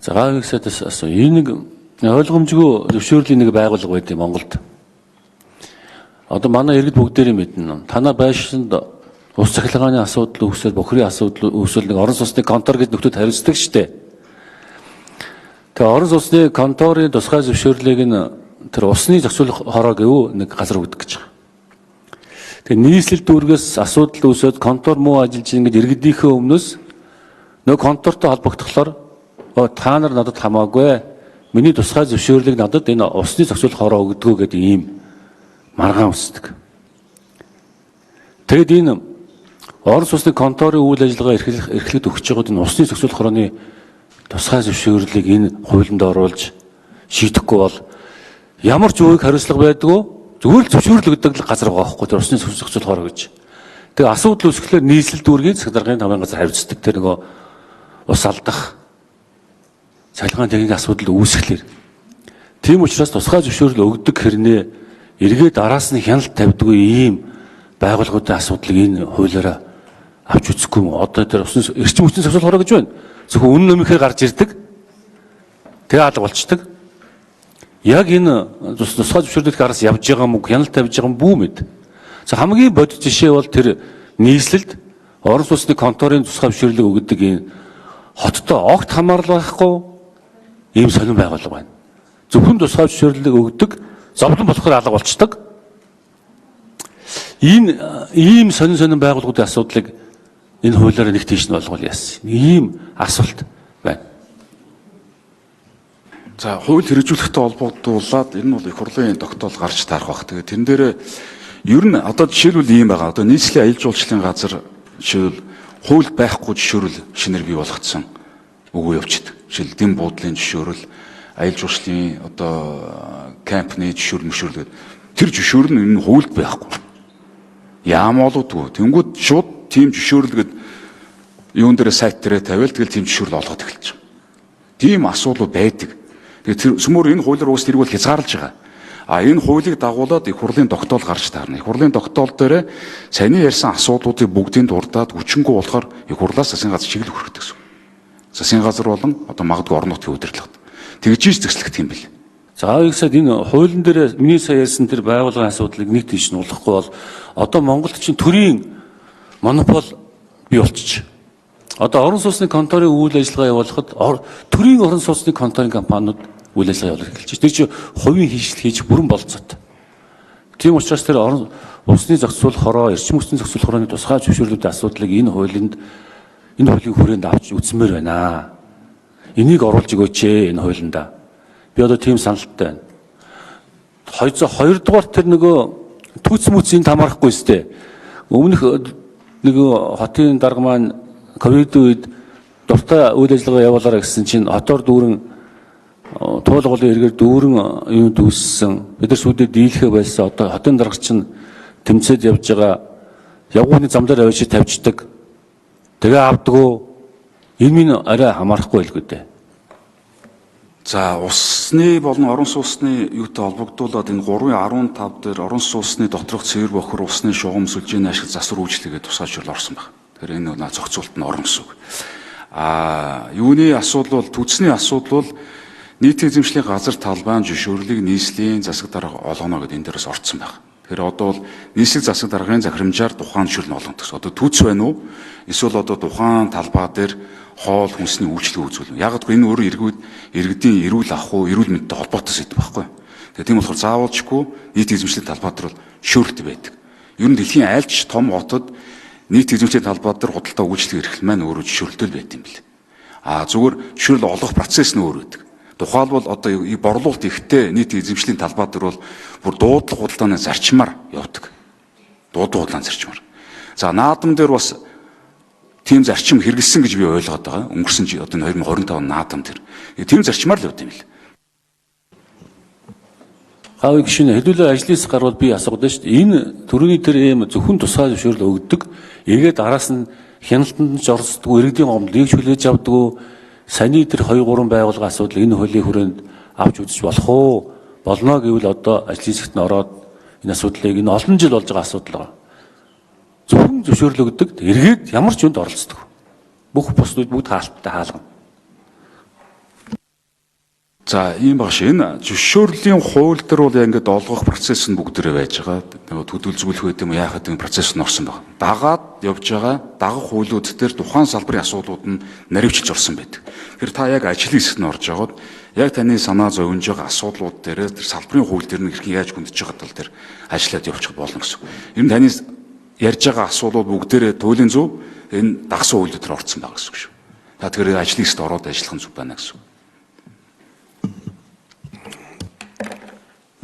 За гэсэдээс асуу. Энэ нэг ойлгомжгүй зөвшөөрлийн нэг байгууллага байд юм Монголд. Одоо манай иргэд бүгдээрээ мэднэ. Танаа байшинд ус цахилгааны асуудал үүсэл, бохирын асуудал үүсэл нэг орон сууцны контор гэдэг нөхдөд хариуцдаг штэ. Тэгээ орон сууцны конторын тусгай зөвшөөрлийг нь тэр усны зохицуулах хороо гэв нэг газар өгдөг гэж байгаа. Тэгээ нийслэл дүүргээс асуудал үүсээд контор муу ажиллаж ингэж иргэдийнхээ өмнөөс нөгөө контортой холбогдохлоор та нар надад хамаагүй. Миний тусгай зөвшөөрлийг надад энэ усны зохицуулах хороо өгдөгөө гэдэг ийм маргаан үсдэг. Тэгэд энэ орон сууцны конторын үйл ажиллагаа эрхлээд өгч байгаад энэ усны зохицуулах хорооны тусгай зөвшөөрлийг энэ хуулинд оруулж шийдэхгүй бол ямар ч үеиг хариуцлага байдгүй зүгээр л зөвшөөрөл өгдөг газар байгаа байхгүй тэр усны зохицуулах хороо гэж. Тэгээ асуудал үүсгэхээр нийслэл дүүргийн засаг даргын тамгын газар хариуцдаг тэр нөгөө ус алдах цахилгаан техникийн асуудал үүсгэхээр. Тийм учраас тусгай зөвшөөрөл өгдөг хэрнээ эргээд араас нь хяналт тавьдгүй ийм байгууллагуудын асуудлыг энэ хуулиараа авч үзэхгүй юм. Одоо тэр эрчим хүчний зохицуулах хороо гэж байна. Зөвхөн үнэн нэмэхээр гарч ирдэг. Тэгээ алга болчдөг. Яг энэ тусгай зөвшөөрлөх араас явж байгаа юм уу, хяналт тавьж байгаа юм бүү мэд. За хамгийн бодит жишээ бол тэр нийслэлд орон сууцны конторын тусгай зөвшөөрлийг өгдөг энэ хоттой огт хамаарал байхгүй ийм сонирн байгууллага байна. Зөвхөн тусгай зөвшөөрлийг өгдөг, зовлон болохоор алга болчдөг. Ийм сонирн байгууллагуудын асуудлыг энэ хуулиараа нэг тийш нь болгоул яасан. Ийм асуулт байна. За хууль хэрэгжүүлэхтэй холбогдуулаад энэ бол их хурлын тогтоол гарч таарах бах. Тэгээд тэн дээр ер нь одоо жишээлбэл ийм байгаа. Одоо нийслэлийн аялал жуулчлалын газар жишээл хууль байхгүй жишөөрөл шинээр бий болгоцсон үгүй явчихдаг. Жишээл дэм буудлын жишөөрөл аялал жуулчлалын одоо кампны жишөөрөл тэр жишөөр нь энэ хуульд байхгүй. Яамаалуудгүй. Тэнгүүд шууд тийм жишөөрлөд юун дээр сайт дээр тавиал тэгэл тийм жишөөрөл олгоод эхэлж байгаа. Тийм асуудал байдаг. Тэгээд тэр сүмөр энэ хуулиар уус тэрийг бол хязгаарлаж байгаа. А энэ хуулийг дагуулад их хурлын тогтоол гарч таарна. Их хурлын тогтоол дээр саяны ярьсан асуудлуудыг бүгдийг дурдаад хүчингү болохоор их хурлаас засгийн газар чиглэл хүргэдэг гэсэн. Засгийн газар болон одоо магадгүй орон нутгийн удирдлагад тэгжиж зэкслэгдэх юм бэл. За гэсэд энэ хуулийн дээр миний сая ярьсан тэр байгууллагын асуудлыг нэг тийш нь уулгахгүй бол одоо Монголд чинь төрийн монопол бий болчих. Одоо орон сууцны конторын үйл ажиллагаа явуулахад төрийн орон сууцны конторын компаниуд үйл ажиллагаа явуулах эхэлж байна. Тэр чинь хувийн хийшил хийж бүрэн болцоотой. Тийм учраас тэр орон усны зохицуулах хороо, эрчим хүчний зохицуулах хорооны тусгай зөвшөөрлүүдийн асуудлыг энэ хуулийн хүрээнд авч үзмээр байна. Энийг оруулж өгөөч энэ хуулиндаа. Би одоо тийм саналтай байна. Хоёрдугаар тэр нөгөө түүц мүцийн хамаарахгүй сте. Өмнөх нөгөө хотын дарга маань ковид үед дуртай үйл ажиллагаа явуулаарай гэсэн чинь хотоор дүүрэн туулгуулын хэрэгээр дүүрэн юм дүүссэн. Бид нар сүүдэд дийлхэ байсан. Одоо хотын дарга чинь тэмцээд явж байгаа явгууны зам дээр авчиж тавьждаг. Тэгээ авдггүй. Энэ минь арай хамаарахгүй байлгүй дээ. За усны болон орон сууцны юутай холбогдуулаад энэ 3.15 дээр орон сууцны доторх цэвэр бохир усны шугам сүлжээний ашиг засвар үйлчлэгээ тусгай зөвшөөрөл орсон байна. Тэгэхээр энэ зохицуулт нь орно гэсэн үг. Юуны асуудал бол түтсний асуудал бол нийтийн эзэмшлийн газар талбайн зөвшөөрлийг нийслэлийн засаг дарга олгоно гэдэг энэ дээрээс орцсон байна. Тэгэхээр одоо бол нийслэл засаг даргын захирамжаар тухайн зөвшөөрөл нь олгоно гэсэн. Одоо түтс байна уу? Эсвэл одоо тухайн талбай дээр хоол хүнсний үйлчлэг үзүүлнэ. Яг гэвэл энэ өөрөө иргэдийн эрүүл ах уу, эрүүл мэндтэй холбоотой сэдв байхгүй. Тэгээ тийм болохоор заавалжгүй нийтийн эзэмшлийн талбай дээр бол зөвшөөрөлт байдаг. Ер нь дэлхийн айлч том хотод нийт эзэмшлийн талбай дээр худалдаа үйлчлэг эрхлэл маань өөрөө зөвшөөрөлтөй байт юм бэл. Зүгээр зөвшөөрөл олгох процесс нь өөр байдаг. Тухайлбал одоо борлуулалт ихтэй нийт эзэмшлийн талбай дээр бол бүр дуудлага худалдааны зарчмаар явдаг. Дуудлага худалдааны зарчмаар. За наадам дээр бас тийм зарчим хэрэгэлсэн гэж би ойлгоод байгаа. Өнгөрсөн одоо 2025 наадам тэр. Тийм зарчмаар л явд юм бэл. Хавь гişүнэ хэдүүлээ ажлаас гарвал би асуудаг шүү дээ. Энэ төрөний тэр ийм зөвхөн тусгай зөвшөөрөл өгдөг. Эргээд араас нь хяналтанд ч орсдгүй, иргэдийн гомдлыг хүлээж авдаггүй. Саяны тэр 2-3 байгууллагын асуудал энэ хуулийн хүрээнд авч үзэж болох уу? Болно гэвэл одоо ажлын хэсэгт нь ороод энэ асуудлыг энэ олон жил болж байгаа асуудал байгаа. Зөвхөн зөвшөөрөл өгдөг. Эргээд ямар ч юунд оролцдог. Бүх бусдууд бүгд хаалттай хаалгана. За ийм багш энэ зөвшөөрлийн хууль дээр бол яг ингээд олгох процесс нь бүгдээрээ байж байгаа. Нөгөө төдөлзгүүлэх байт юм яахад энэ процесс нь орсон байна. Дагаад явж байгаа дагах хуулиуд дээр тухайн салбарын асуудлууд нь наривчилж орсон байдаг. Тэр та яг ажлын хэсэгт нь орж байгаад яг таны санаа зовж байгаа асуудлууд дээр тэр салбарын хууль дээр нь хэрхэн яаж хүндэж байгаа тал дээр ажиллаад явчих болно гэсэн. Ер нь таны ярьж байгаа асуудлууд бүгдээрээ туйлын зөв энэ дагсан хуулиуд дээр орсон байгаа гэсэн үг шүү. Та тэгэхээр ажлын хэсэгт ороод ажиллах нь зөв байна гэсэн.